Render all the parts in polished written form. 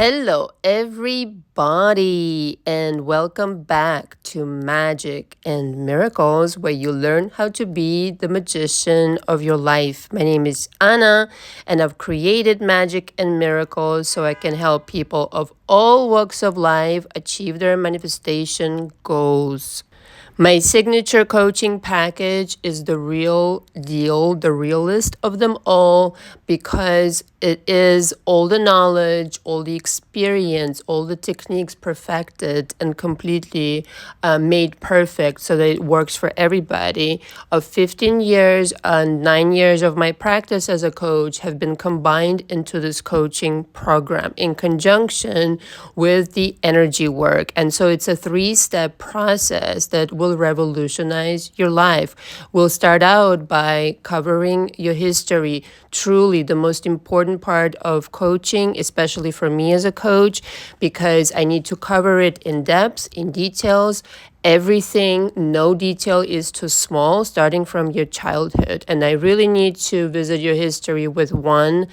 Hello, everybody, and welcome back to Magic and Miracles, where you learn how to be the magician of your life. My name is Anna, and I've created Magic and Miracles so I can help people of all walks of life achieve their manifestation goals. My signature coaching package is the real deal, the realest of them all, because it is all the knowledge, all the experience, all the techniques perfected and completely made perfect so that it works for everybody. Of 15 years and 9 years of my practice as a coach have been combined into this coaching program in conjunction with the energy work. And so it's a 3-step process that will revolutionize your life. We'll start out by covering your history, truly the most important part of coaching, especially for me as a coach, because I need to cover it in depth, in details. Everything, no detail is too small, starting from your childhood. And I really need to visit your history with one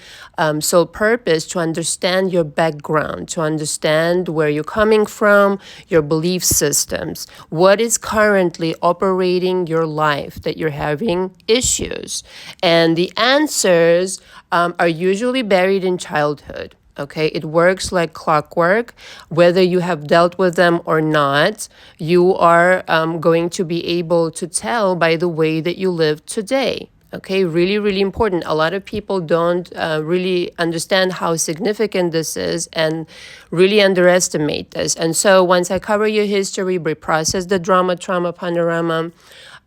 sole purpose: to understand your background, to understand where you're coming from, your belief systems, what is currently operating your life that you're having issues. And the answers are usually buried in childhood. Okay, it works like clockwork. Whether you have dealt with them or not, you are going to be able to tell by the way that you live today. Okay, really, really important. A lot of people don't really understand how significant this is and really underestimate this. And so once I cover your history, we process the drama, trauma, panorama,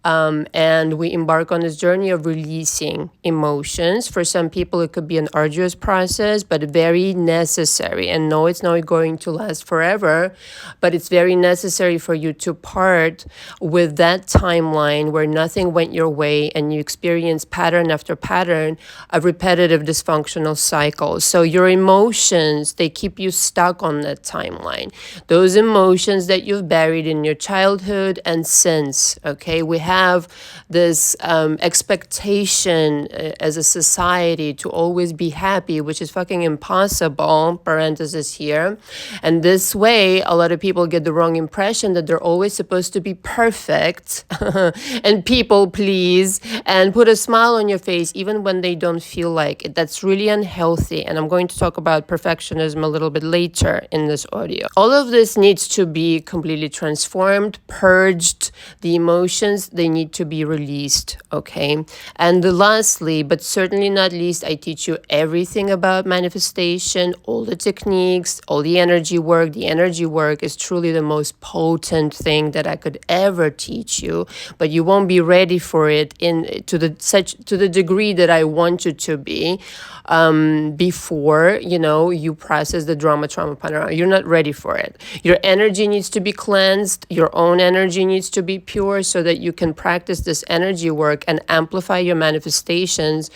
and we embark on this journey of releasing emotions. For some people, it could be an arduous process, but very necessary. And no, it's not going to last forever, but it's very necessary for you to part with that timeline where nothing went your way and you experience pattern after pattern of repetitive dysfunctional cycles. So your emotions, they keep you stuck on that timeline. Those emotions that you've buried in your childhood and since, okay? We have this expectation as a society to always be happy, which is fucking impossible, parenthesis here. And this way, a lot of people get the wrong impression that they're always supposed to be perfect and people please and put a smile on your face even when they don't feel like it. That's really unhealthy. And I'm going to talk about perfectionism a little bit later in this audio. All of this needs to be completely transformed, purged. The emotions, they need to be released, okay? And lastly, but certainly not least, I teach you everything about manifestation, all the techniques, all the energy work. The energy work is truly the most potent thing that I could ever teach you, but you won't be ready for it to the degree that I want you to be before, you process the drama, trauma, panorama. You're not ready for it. Your energy needs to be cleansed. Your own energy needs to be pure so that you can practice this energy work and amplify your manifestations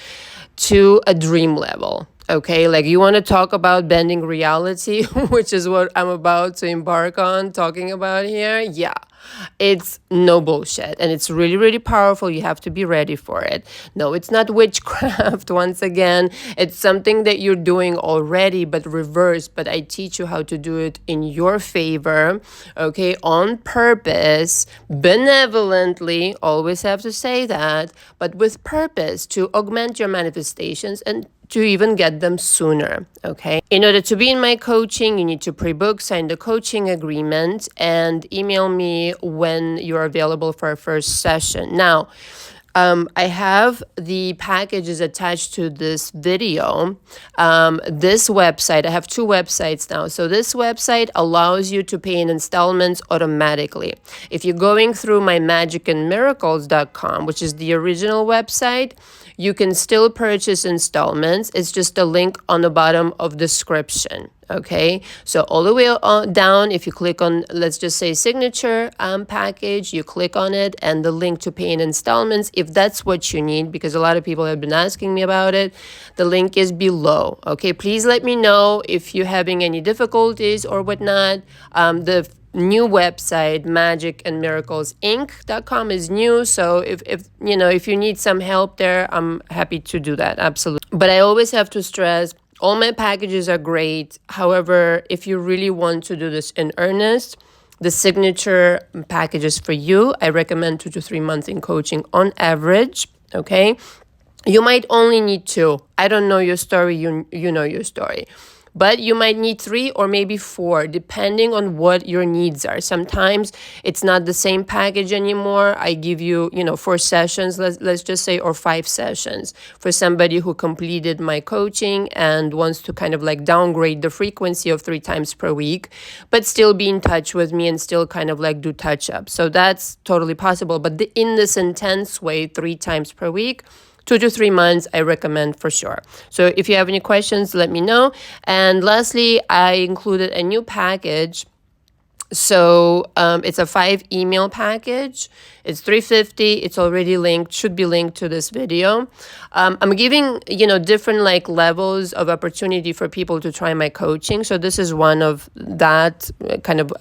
to a dream level. Okay, like you want to talk about bending reality, which is what I'm about to embark on talking about here. Yeah, it's no bullshit. And it's really, really powerful. You have to be ready for it. No, it's not witchcraft. Once again, it's something that you're doing already, but reversed. But I teach you how to do it in your favor, okay, on purpose, benevolently, always have to say that, but with purpose to augment your manifestations and to even get them sooner, okay? In order to be in my coaching, you need to pre-book, sign the coaching agreement, and email me when you're available for a first session. Now, I have the packages attached to this video. This website, I have 2 websites now. So this website allows you to pay in installments automatically. If you're going through my magicandmiracles.com, which is the original website, you can still purchase installments. It's just a link on the bottom of description. Okay, so all the way down, if you click on, let's just say signature package, you click on it and the link to pay in installments, if that's what you need, because a lot of people have been asking me about it, the link is below. Okay, please let me know if you're having any difficulties or whatnot. The new website, magicandmiraclesinc.com, is new. So if you need some help there, I'm happy to do that. Absolutely. But I always have to stress All my packages are great. However, if you really want to do this in earnest, the signature packages for you, I recommend 2 to 3 months in coaching on average. Okay. You might only need 2. I don't know your story. You know your story. But you might need 3 or maybe 4, depending on what your needs are. Sometimes it's not the same package anymore. I give you, 4 sessions, let's just say, or 5 sessions for somebody who completed my coaching and wants to kind of like downgrade the frequency of 3 times per week, but still be in touch with me and still kind of like do touch-ups. So that's totally possible. But in this intense way, 3 times per week, 2 to 3 months, I recommend for sure. So if you have any questions, let me know. And lastly, I included a new package. So it's a 5 email package. It's $350. It's already linked, should be linked to this video. I'm giving, different like levels of opportunity for people to try my coaching. So this is one of that kind of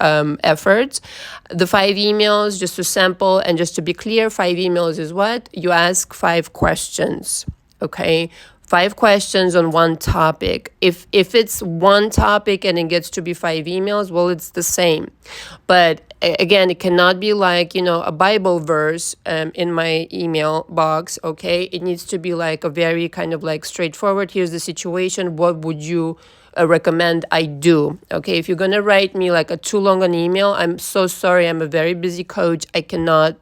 efforts. The 5 emails, just to sample and just to be clear, 5 emails is what? You ask 5 questions, okay? 5 questions on one topic. If it's one topic and it gets to be 5 emails, well, it's the same. But again, it cannot be like, a Bible verse in my email box, okay? It needs to be like a very kind of like straightforward, here's the situation, what would you recommend I do? Okay, if you're gonna write me like a too long an email, I'm so sorry, I'm a very busy coach, I cannot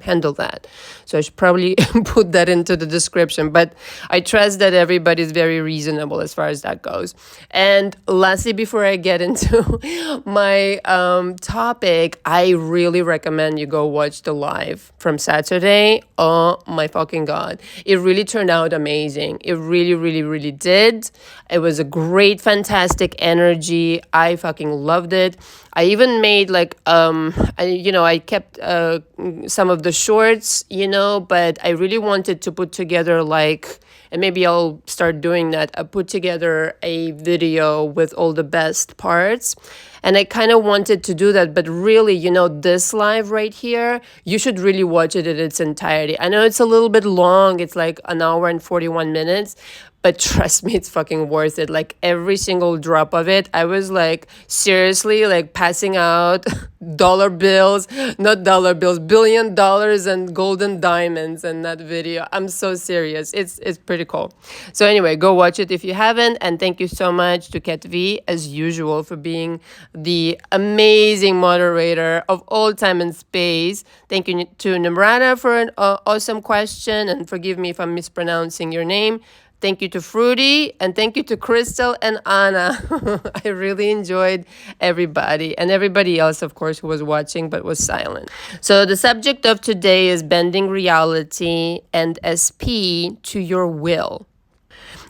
handle that. So I should probably put that into the description, but I trust that everybody's very reasonable as far as that goes. And lastly, before I get into my topic, I really recommend you go watch the live from Saturday. Oh my fucking God. It really turned out amazing. It really, really, really did. It was a great, fantastic energy. I fucking loved it. I even made like, I kept some of the shorts, but I really wanted to put together like, and maybe I'll start doing that. I put together a video with all the best parts. And I kind of wanted to do that, but really, this live right here, you should really watch it in its entirety. I know it's a little bit long. It's like an hour and 41 minutes. But trust me, it's fucking worth it. Like every single drop of it, I was like seriously like passing out dollar bills, not dollar bills, $1 billion and golden diamonds in that video. I'm so serious. It's pretty cool. So anyway, go watch it if you haven't. And thank you so much to Kat V, as usual, for being the amazing moderator of all time and space. Thank you to Nimrata for an awesome question. And forgive me if I'm mispronouncing your name. Thank you to Fruity, and thank you to Crystal and Anna. I really enjoyed everybody, and everybody else, of course, who was watching but was silent. So the subject of today is bending reality and SP to your will.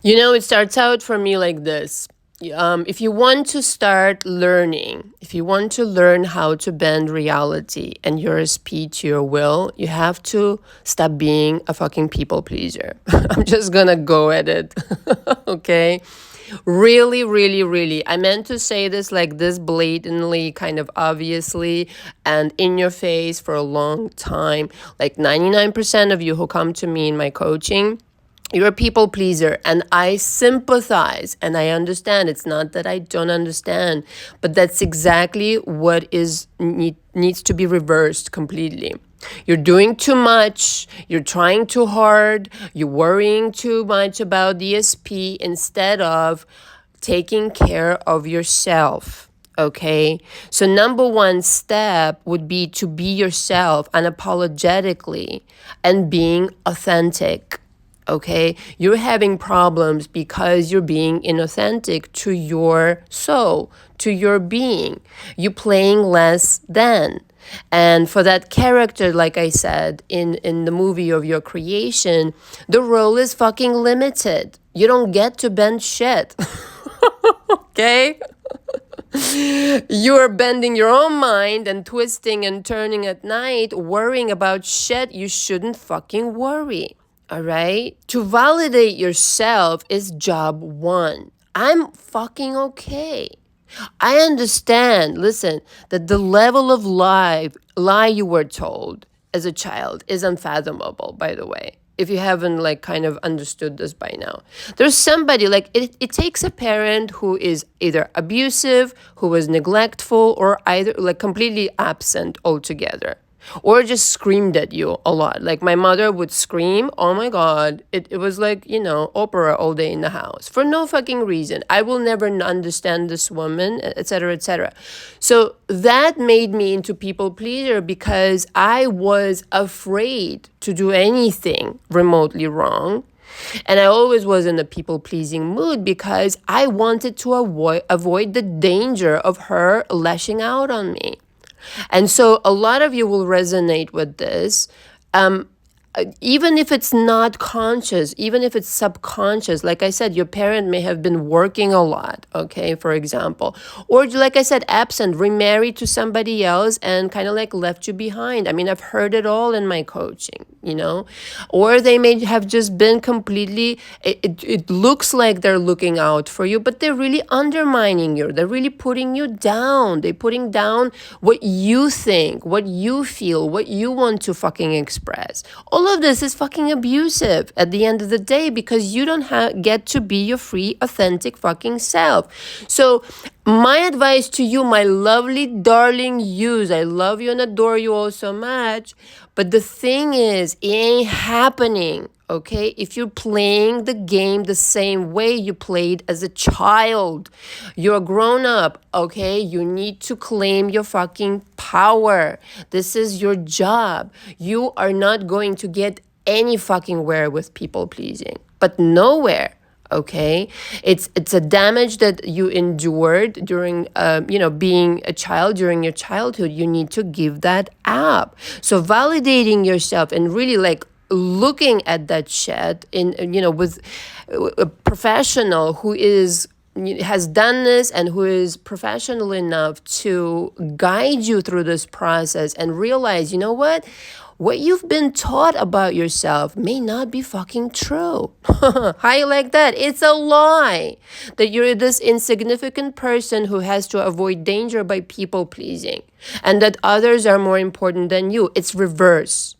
It starts out for me like this. If you want to start learning, if you want to learn how to bend reality and your SP to your will, you have to stop being a fucking people pleaser. I'm just gonna go at it, okay? Really, really, really. I meant to say this like this blatantly, kind of obviously, and in your face for a long time. Like 99% of you who come to me in my coaching, you're a people pleaser, and I sympathize and I understand. It's not that I don't understand, but that's exactly what needs to be reversed completely. You're doing too much, you're trying too hard, you're worrying too much about the SP instead of taking care of yourself. Okay, so number 1 step would be to be yourself unapologetically and being authentic. Okay, you're having problems because you're being inauthentic to your soul, to your being. You're playing less than. And for that character, like I said, in the movie of your creation, the role is fucking limited. You don't get to bend shit. Okay? You are bending your own mind and twisting and turning at night, worrying about shit you shouldn't fucking worry. All right? To validate yourself is job 1. I'm fucking okay. I understand, listen, that the level of lie you were told as a child is unfathomable, by the way. if you haven't like kind of understood this by now. There's somebody like it takes a parent who is either abusive, who was neglectful, or either like completely absent altogether, or just screamed at you a lot. Like my mother would scream, oh my God, it was like, opera all day in the house for no fucking reason. I will never understand this woman, etc., etc. So that made me into people pleaser because I was afraid to do anything remotely wrong. And I always was in a people-pleasing mood because I wanted to avoid the danger of her lashing out on me. And so a lot of you will resonate with this. Even if it's not conscious, even if it's subconscious, like I said, your parent may have been working a lot, okay, for example. Or like I said, absent, remarried to somebody else and kind of like left you behind. I mean, I've heard it all in my coaching, Or they may have just been completely, it looks like they're looking out for you, but they're really undermining you. They're really putting you down. They're putting down what you think, what you feel, what you want to fucking express. All of this is fucking abusive at the end of the day because you don't get to be your free, authentic fucking self. So my advice to you, my lovely, darling yous, I love you and adore you all so much. But the thing is, it ain't happening, okay? If you're playing the game the same way you played as a child, you're a grown up, okay? You need to claim your fucking power. This is your job. You are not going to get any fucking where with people pleasing, but nowhere. Okay, it's a damage that you endured during, being a child, during your childhood. You need to give that up. So validating yourself and really like looking at that shit with a professional who has done this and who is professional enough to guide you through this process and realize, you know what you've been taught about yourself may not be fucking true. How you like that? It's a lie that you're this insignificant person who has to avoid danger by people pleasing and that others are more important than you. It's reverse.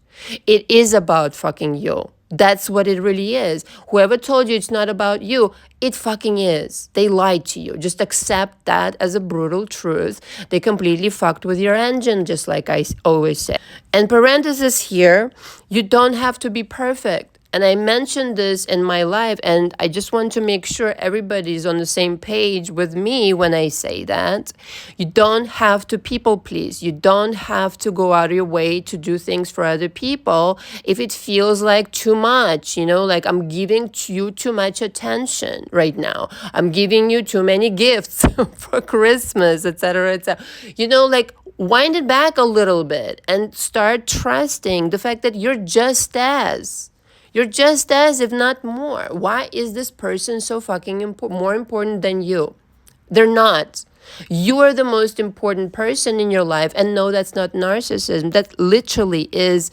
It is about fucking you. That's what it really is. Whoever told you it's not about you, it fucking is. They lied to you. Just accept that as a brutal truth. They completely fucked with your engine, just like I always say. And parenthesis here, you don't have to be perfect. And I mentioned this in my life, and I just want to make sure everybody's on the same page with me when I say that. You don't have to people please. You don't have to go out of your way to do things for other people if it feels like too much, like I'm giving you too much attention right now. I'm giving you too many gifts for Christmas, etc., etc. Like wind it back a little bit and start trusting the fact that you're just as, if not more. Why is this person so fucking more important than you? They're not. You are the most important person in your life. And no, that's not narcissism. That literally is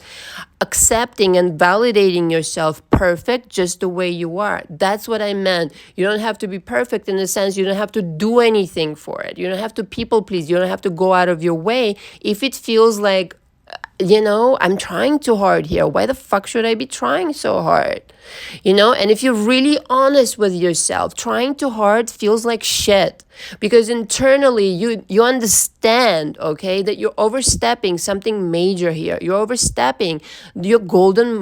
accepting and validating yourself perfect just the way you are. That's what I meant. You don't have to be perfect in the sense you don't have to do anything for it. You don't have to people please. You don't have to go out of your way if it feels like, I'm trying too hard here. Why the fuck should I be trying so hard? And if you're really honest with yourself, trying too hard feels like shit. Because internally, you understand, okay, that you're overstepping something major here. You're overstepping your golden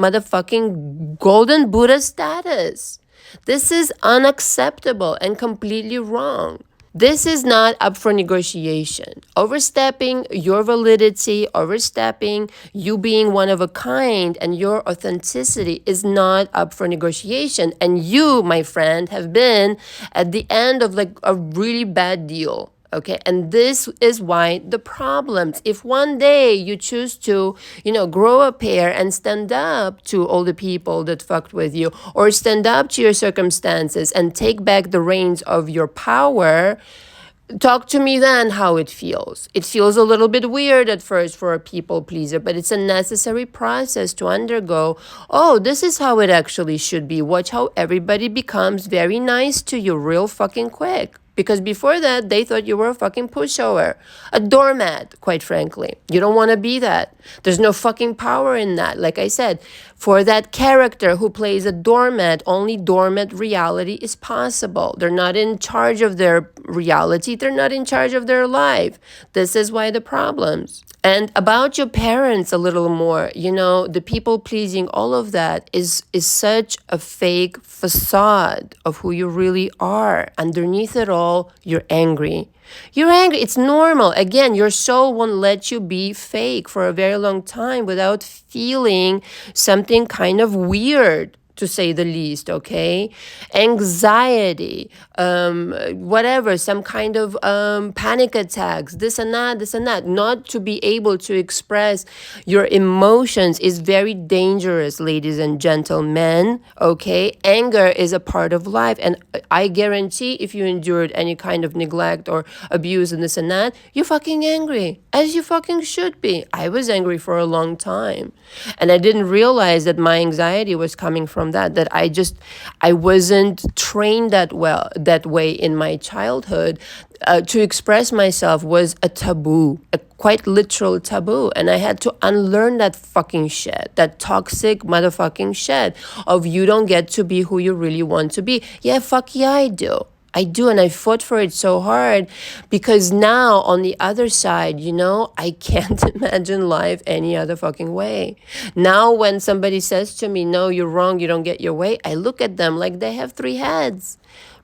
Buddha status. This is unacceptable and completely wrong. This is not up for negotiation. Overstepping your validity, overstepping you being one of a kind and your authenticity is not up for negotiation. And you, my friend, have been at the end of like a really bad deal. Okay, and this is why the problems. If one day you choose to, grow a pair and stand up to all the people that fucked with you, or stand up to your circumstances and take back the reins of your power, talk to me then how it feels. It feels a little bit weird at first for a people pleaser, but it's a necessary process to undergo. Oh, this is how it actually should be. Watch how everybody becomes very nice to you real fucking quick. Because before that, they thought you were a fucking pushover, a doormat, quite frankly. You don't want to be that. There's no fucking power in that. Like I said, For that character who plays a doormat, only doormat reality is possible. They're not in charge of their reality. They're not in charge of their life. This is why the problems. And about your parents a little more, the people pleasing, all of that is such a fake facade of who you really are. Underneath it all, you're angry. You're angry. It's normal. Again, your soul won't let you be fake for a very long time without feeling something kind of weird, to say the least, okay? Anxiety, whatever, some kind of panic attacks, this and that. Not to be able to express your emotions is very dangerous, ladies and gentlemen, okay? Anger is a part of life, and I guarantee if you endured any kind of neglect or abuse and this and that, you're fucking angry, as you fucking should be. I was angry for a long time, and I didn't realize that my anxiety was coming from that I wasn't trained that way in my childhood. To express myself was a taboo, a quite literal taboo, and I had to unlearn that fucking shit, that toxic motherfucking shit of you don't get to be who you really want to be. Yeah, fuck yeah, I do, and I fought for it so hard, because now on the other side, I can't imagine life any other fucking way. Now when somebody says to me, no, you're wrong, you don't get your way, I look at them like they have three heads.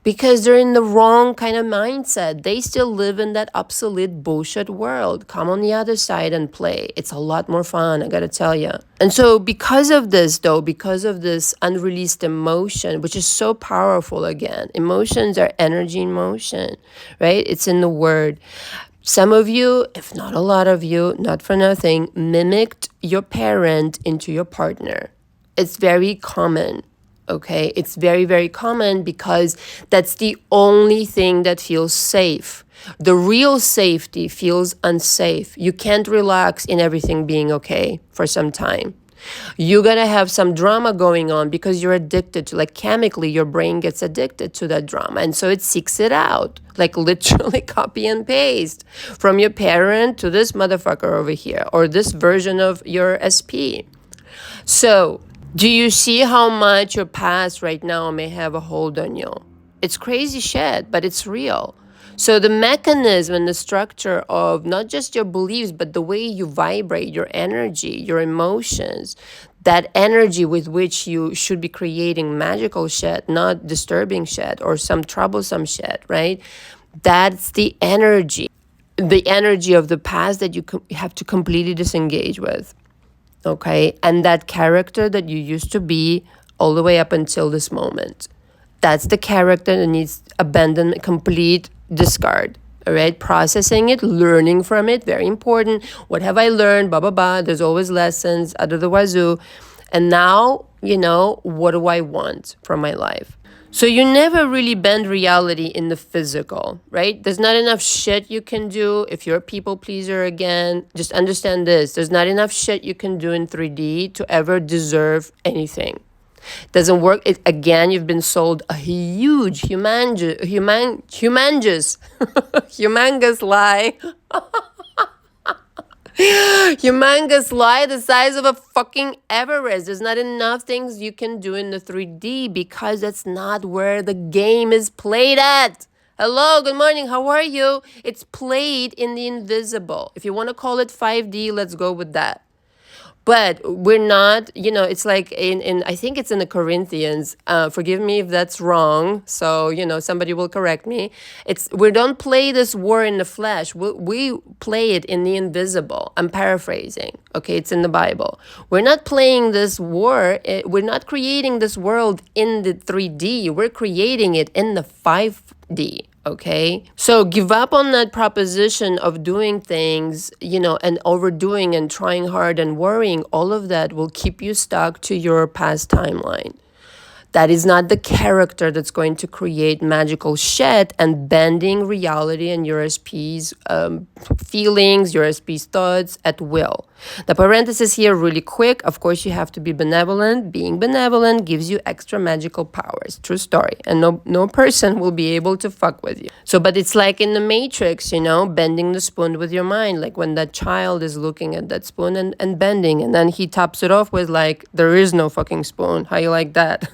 Because they're in the wrong kind of mindset. They still live in that obsolete bullshit world. Come on the other side and play. It's a lot more fun, I gotta tell you. And so because of this, because of this unreleased emotion, which is so powerful again, emotions are energy in motion, right? It's in the word. Some of you, if not a lot of you, not for nothing, mimicked your parent into your partner. It's very common. Okay, it's very, very common because that's the only thing that feels safe. The real safety feels unsafe. You can't relax in everything being okay for some time. You gotta have some drama going on because you're addicted to, like chemically, your brain gets addicted to that drama. And so it seeks it out, like literally copy and paste from your parent to this motherfucker over here, or this version of your SP. So, do you see how much your past right now may have a hold on you? It's crazy shit, but it's real. So the mechanism and the structure of not just your beliefs, but the way you vibrate, your energy, your emotions, that energy with which you should be creating magical shit, not disturbing shit or some troublesome shit, right? That's the energy of the past that you have to completely disengage with. Okay, and that character that you used to be all the way up until this moment, that's the character that needs abandonment, complete discard. All right, processing it, learning from it, very important. What have I learned? Blah, blah, blah. There's always lessons out of the wazoo. And now, what do I want from my life? So you never really bend reality in the physical, right? There's not enough shit you can do. If you're a people pleaser again, just understand this. There's not enough shit you can do in 3D to ever deserve anything. Doesn't work. Again, you've been sold a huge, humongous lie. Humongous lie the size of a fucking Everest. There's not enough things you can do in the 3D because that's not where the game is played at. Hello, good morning, how are you? It's played in the invisible. If you want to call it 5D, let's go with that. But we're not, it's like in I think it's in the Corinthians. Forgive me if that's wrong. So, somebody will correct me. We don't play this war in the flesh. We play it in the invisible. I'm paraphrasing. Okay, it's in the Bible. We're not playing this war. We're not creating this world in the 3D. We're creating it in the 5D. Okay, so give up on that proposition of doing things, and overdoing and trying hard and worrying. All of that will keep you stuck to your past timeline. That is not the character that's going to create magical shit and bending reality and your SP's feelings, your SP's thoughts at will. The parenthesis here really quick. Of course, you have to be benevolent. Being benevolent gives you extra magical powers. True story. And no person will be able to fuck with you. So, but it's like in the Matrix, bending the spoon with your mind. Like when that child is looking at that spoon and bending, and then he tops it off with like, there is no fucking spoon. How you like that?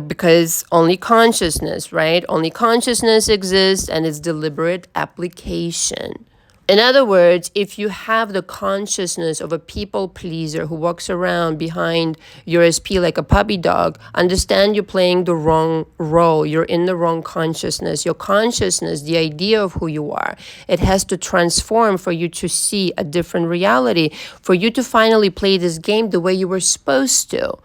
Because only consciousness, right? Only consciousness exists, and it's deliberate application. In other words, if you have the consciousness of a people pleaser who walks around behind your SP like a puppy dog, understand you're playing the wrong role. You're in the wrong consciousness. Your consciousness, the idea of who you are, it has to transform for you to see a different reality, for you to finally play this game the way you were supposed to.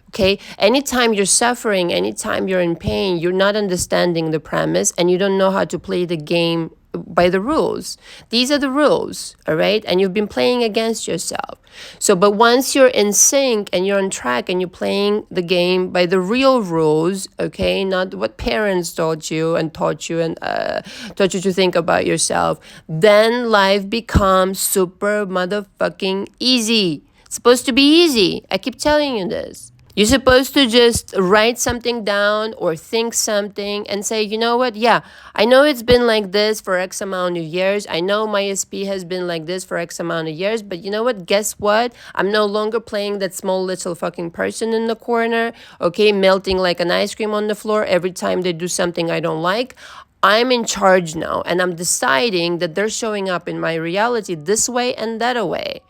Okay, anytime you're suffering, anytime you're in pain, you're not understanding the premise and you don't know how to play the game by the rules. These are the rules, all right? And you've been playing against yourself. So, but once you're in sync and you're on track and you're playing the game by the real rules, okay, not what parents taught you and taught you to think about yourself, then life becomes super motherfucking easy. It's supposed to be easy. I keep telling you this. You're supposed to just write something down or think something and say, you know what? Yeah, I know it's been like this for X amount of years. I know my SP has been like this for X amount of years. But you know what? Guess what? I'm no longer playing that small little fucking person in the corner, okay, melting like an ice cream on the floor every time they do something I don't like. I'm in charge now, and I'm deciding that they're showing up in my reality this way and that way.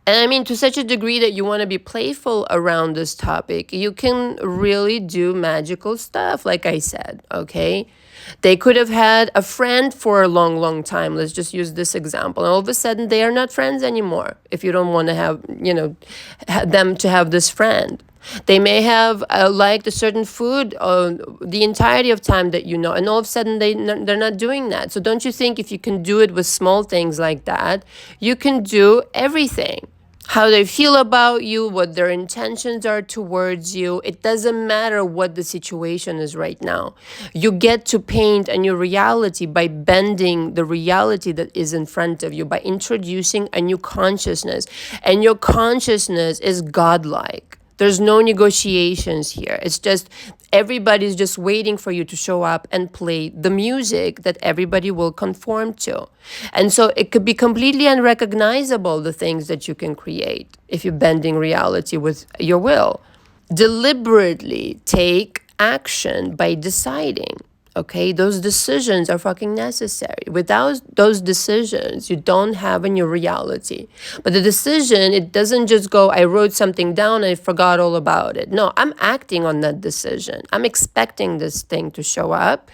And I mean, to such a degree that you want to be playful around this topic, you can really do magical stuff, like I said, okay? They could have had a friend for a long, long time. Let's just use this example. And all of a sudden, they are not friends anymore if you don't want to have, them to have this friend. They may have liked a certain food the entirety of time that you know, and all of a sudden they're not doing that. So don't you think if you can do it with small things like that, you can do everything? How they feel about you, what their intentions are towards you. It doesn't matter what the situation is right now. You get to paint a new reality by bending the reality that is in front of you, by introducing a new consciousness. And your consciousness is godlike. There's no negotiations here. It's just everybody's just waiting for you to show up and play the music that everybody will conform to. And so it could be completely unrecognizable, the things that you can create if you're bending reality with your will. Deliberately take action by deciding. Okay, those decisions are fucking necessary. Without those decisions, you don't have a new reality. But the decision, it doesn't just go, I wrote something down and I forgot all about it. No, I'm acting on that decision. I'm expecting this thing to show up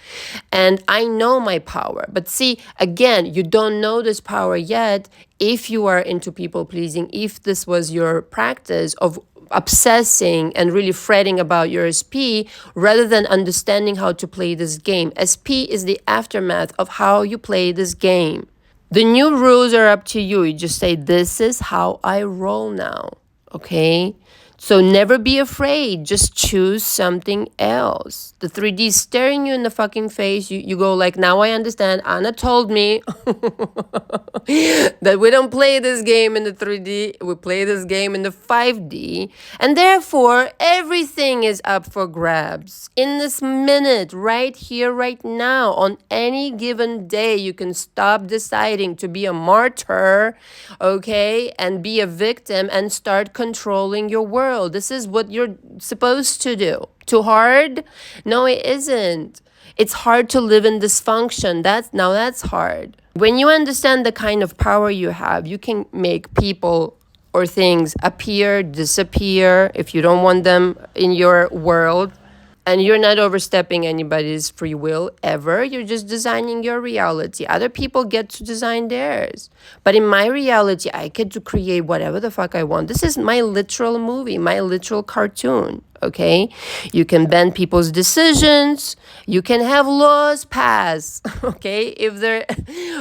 and I know my power. But see, again, you don't know this power yet if you are into people pleasing, if this was your practice of obsessing and really fretting about your SP rather than understanding how to play this game. SP is the aftermath of how you play this game. The new rules are up to you. You just say, this is how I roll now, okay? So never be afraid. Just choose something else. The 3D is staring you in the fucking face. You go like, now I understand. Anna told me that we don't play this game in the 3D. We play this game in the 5D. And therefore, everything is up for grabs. In this minute, right here, right now, on any given day, you can stop deciding to be a martyr, okay, and be a victim and start controlling your world. This is what you're supposed to do. Too hard? No, it isn't. It's hard to live in dysfunction. That's hard. When you understand the kind of power you have, you can make people or things appear, disappear if you don't want them in your world. And you're not overstepping anybody's free will ever. You're just designing your reality. Other people get to design theirs. But in my reality, I get to create whatever the fuck I want. This is my literal movie, my literal cartoon. Okay, you can bend people's decisions. You can have laws pass. Okay, if they're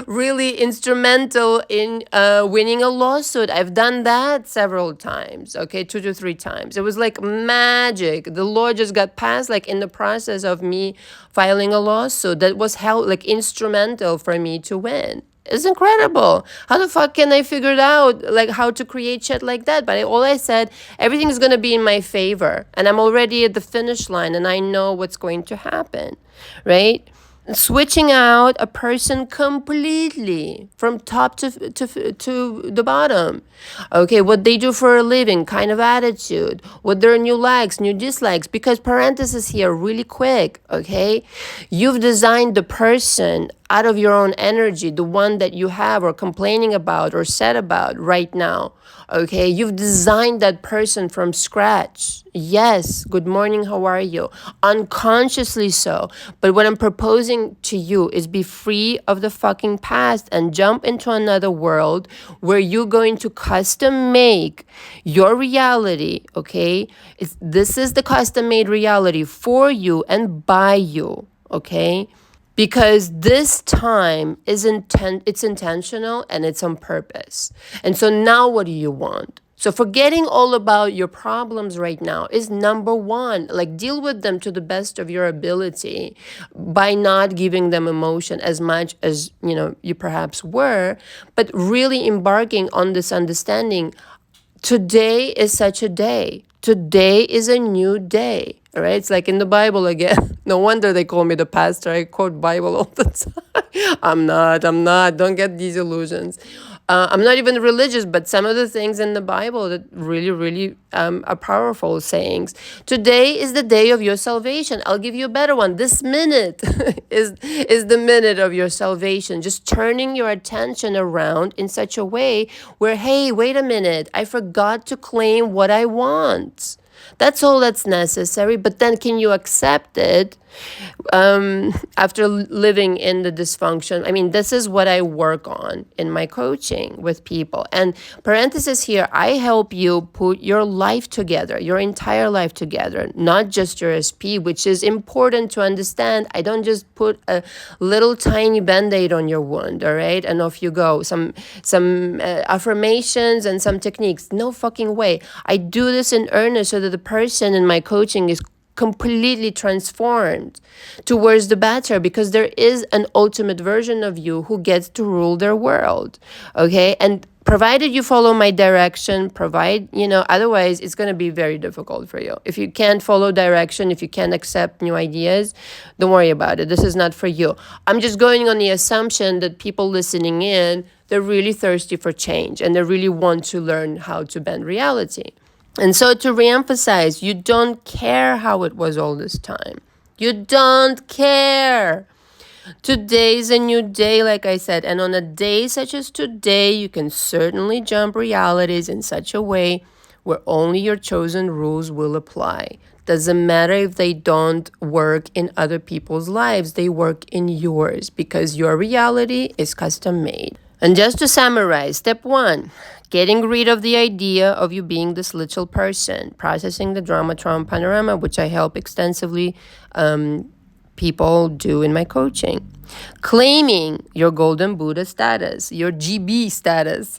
really instrumental in winning a lawsuit. I've done that several times. Okay, 2 to 3 times. It was like magic. The law just got passed, like in the process of me filing a lawsuit that was held like instrumental for me to win. It's incredible. How the fuck can I figure it out, like how to create shit like that? But all I said, everything is going to be in my favor. And I'm already at the finish line and I know what's going to happen, right? Switching out a person completely from top to the bottom. Okay, what they do for a living, kind of attitude, what their new likes, new dislikes, because parenthesis here really quick, okay? You've designed the person out of your own energy, the one that you have or complaining about or sad about right now. Okay, you've designed that person from scratch. Yes, good morning, how are you? Unconsciously so. But what I'm proposing to you is be free of the fucking past and jump into another world where you're going to custom make your reality, okay? This is the custom made reality for you and by you, okay? Because this time is it's intentional and it's on purpose. And so now what do you want? So forgetting all about your problems right now is number one. Like, deal with them to the best of your ability by not giving them emotion as much as, you perhaps were, but really embarking on this understanding. Today is such a day. Today is a new day. All right, it's like in the Bible again. No wonder they call me the pastor. I quote Bible all the time. I'm not. Don't get these illusions. I'm not even religious, but some of the things in the Bible that really, really are powerful sayings. Today is the day of your salvation. I'll give you a better one. This minute is the minute of your salvation. Just turning your attention around in such a way where, hey, wait a minute, I forgot to claim what I want. That's all that's necessary. But then can you accept it after living in the dysfunction? I mean, this is what I work on in my coaching with people. And parenthesis here, I help you put your life together, your entire life together, not just your SP, which is important to understand. I don't just put a little tiny band-aid on your wound, all right? And off you go. Some affirmations and some techniques. No fucking way. I do this in earnest so that the person in my coaching is completely transformed towards the better, because there is an ultimate version of you who gets to rule their world. Okay. And provided you follow my direction, otherwise it's going to be very difficult for you. If you can't follow direction, if you can't accept new ideas, don't worry about it. This is not for you. I'm just going on the assumption that people listening in, they're really thirsty for change and they really want to learn how to bend reality. And so to reemphasize, you don't care how it was all this time. You don't care. Today's a new day, like I said. And on a day such as today, you can certainly jump realities in such a way where only your chosen rules will apply. Doesn't matter if they don't work in other people's lives. They work in yours because your reality is custom made. And just to summarize, step 1, getting rid of the idea of you being this little person, processing the drama, trauma, panorama, which I help extensively people do in my coaching. Claiming your golden Buddha status, your GB status,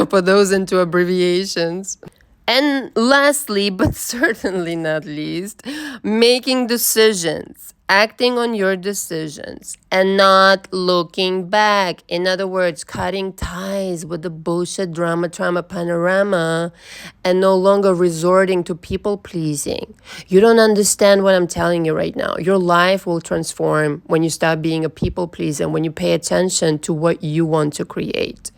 for those into abbreviations. And lastly, but certainly not least, making decisions, acting on your decisions and not looking back. In other words, cutting ties with the bullshit drama, trauma, panorama and no longer resorting to people pleasing. You don't understand what I'm telling you right now. Your life will transform when you stop being a people pleaser, when you pay attention to what you want to create.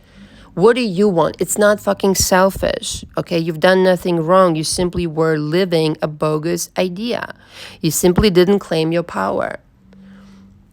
What do you want? It's not fucking selfish, okay? You've done nothing wrong. You simply were living a bogus idea. You simply didn't claim your power.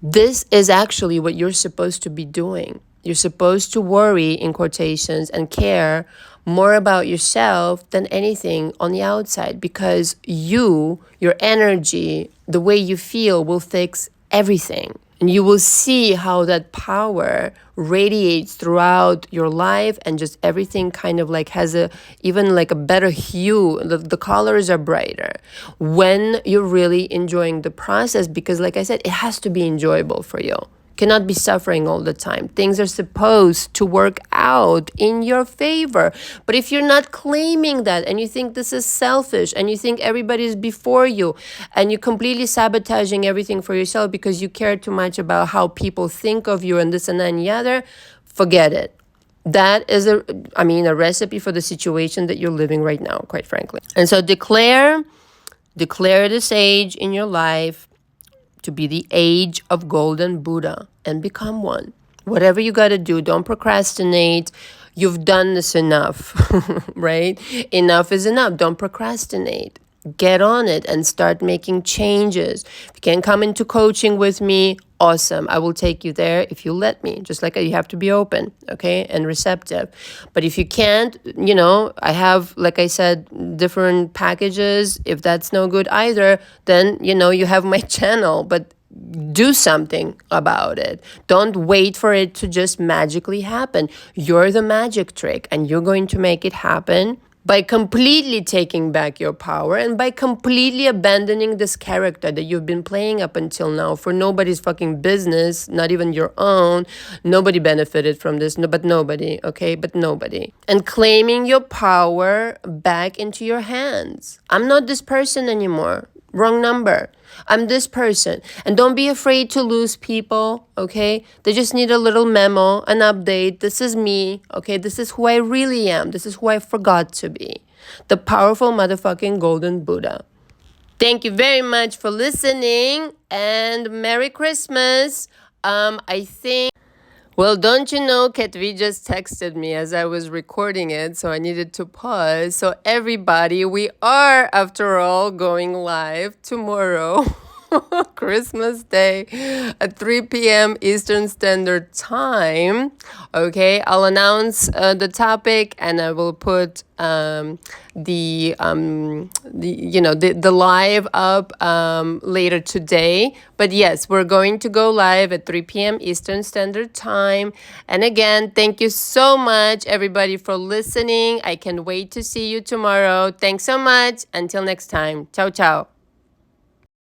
This is actually what you're supposed to be doing. You're supposed to worry, in quotations, and care more about yourself than anything on the outside, because your energy, the way you feel will fix everything. And you will see how that power radiates throughout your life, and just everything kind of like has even like a better hue. The colors are brighter when you're really enjoying the process, because like I said, it has to be enjoyable for you. Cannot be suffering all the time. Things are supposed to work out in your favor. But if you're not claiming that, and you think this is selfish, and you think everybody's before you, and you're completely sabotaging everything for yourself because you care too much about how people think of you and this and that and the other, forget it. That is a recipe for the situation that you're living right now, quite frankly. And so declare this age in your life to be the age of golden Buddha, and become one. Whatever you got to do, don't procrastinate. You've done this enough, right? Enough is enough. Don't procrastinate. Get on it and start making changes. If you can come into coaching with me, awesome. I will take you there if you let me. Just like you have to be open, okay, and receptive. But if you can't, I have, like I said, different packages. If that's no good either, then, you have my channel. But do something about it. Don't wait for it to just magically happen. You're the magic trick, and you're going to make it happen by completely taking back your power and by completely abandoning this character that you've been playing up until now for nobody's fucking business, not even your own. Nobody benefited from this, but nobody, okay? But nobody. And claiming your power back into your hands. I'm not this person anymore. Wrong number. I'm this person. And don't be afraid to lose people, okay? They just need a little memo, an update. This is me, okay? This is who I really am. This is who I forgot to be. The powerful motherfucking golden Buddha. Thank you very much for listening, and Merry Christmas. Well, don't you know, Ketvi just texted me as I was recording it, so I needed to pause. So everybody, we are, after all, going live tomorrow, Christmas Day, at 3 p.m. Eastern Standard Time. Okay, I'll announce the topic, and I will put the live up later today. But yes, we're going to go live at 3 p.m. Eastern Standard Time. And again, thank you so much, everybody, for listening. I can't wait to see you tomorrow. Thanks so much. Until next time. Ciao, ciao.